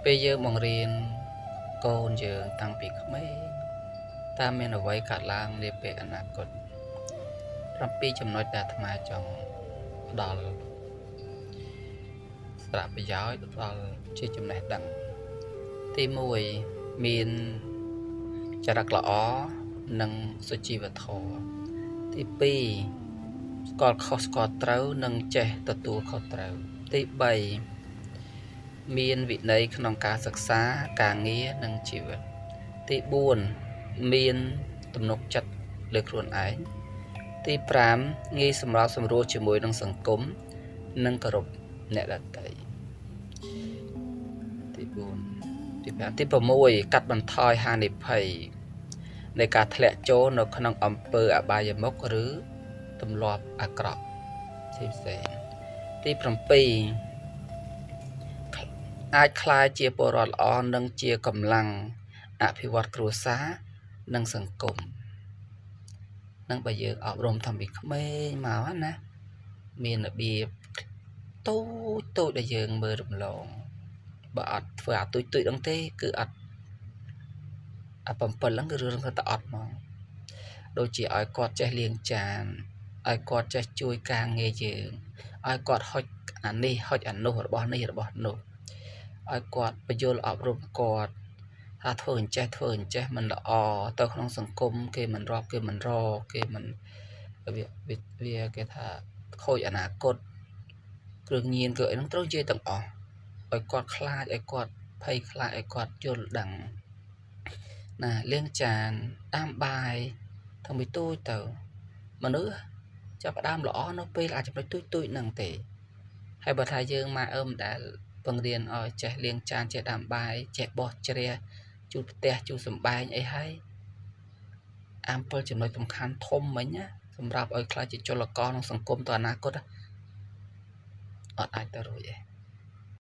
ពេលយើងបង្រៀនកូនយើងតាំងពីក្មេងតាមមានអ្វីកាត់ឡើងនាពេលអនាគត7ចំណុចដែលអាត្មាចង់ផ្ដល់សារៈប្រយោជន៍ផ្ដល់ជាចំណេះដឹងទី1មានចរិតល្អនិងសុជីវធម៌ទី2ស្គាល់ខុសស្គាល់ត្រូវនិងចេះទទួលខុសត្រូវទី3មានវិន័យក្នុងការសិក្សាការងារនិងជីវិតទី4មានទំនុកចិត្តលើខ្លួនឯងទី5ងាយសម្របសម្រួលជាមួយនឹងសង្គមនិងគោរពអ្នកដទៃទី4ទី5ទី6កាត់បន្ថយហានិភ័យនៃការធ្លាក់ចូលនៅក្នុងអំពើអបាយមុខឬទម្លាប់អាក្រក់ផ្សេងទី7អាចក្លាយជាពលរដ្ឋល្អនិងជាកម្លាំងអភិវឌ្ឍគ្រួសារនិងសង្គមនឹងបើយើងអប់រំតាំងពីក្មេងមកណាមានរបៀបតូចដែលយើងមើលរំលងបើអត់ធ្វើអាទុយហ្នឹងទេគឺអត់អា7ហ្នឹងគឺរឿងទៅអត់ហ្មងដូចជាឲ្យគាត់ចេះលាងចានឲ្យគាត់ចេះជួយការងារយើងឲ្យគាត់ហុចអានេះហុចអានោះរបស់នេះរបស់នោះឲ្យគាត់បញ្យល់អប់រំគាត់ថាធ្វើអញ្ចេះមិនល្អទៅក្នុងសង្គមគេមិនរាប់គេមិនរកគេមិនវាគេថាខូចអនាគតគ្រឿងញៀនគឺអីហ្នឹងត្រូវនិយាយទាំងអស់ឲ្យគាត់ខ្លាចឲ្យគាត់ភ័យខ្លាចឲ្យគាត់យល់ដឹងណាលាងចានដាំបាយធ្វើពីទូចទៅមនុស្សចាប់ផ្ដើមល្អនៅពេលអាចចំណុចទូចហ្នឹងទេហើយបើថាយើងម៉ែអឺមដែលបង្រៀនឲ្យចេះលាងចានចេះដាំបាយចេះបោះជ្រះជូតផ្ទះជូតសម្បែងអីហើយអា7ចំណុចសំខាន់ធំមិញណាសម្រាប់ឲ្យខ្លាចជាចលករក្នុងសង្គមទៅអនាគតអត់អាចទៅរួចទេ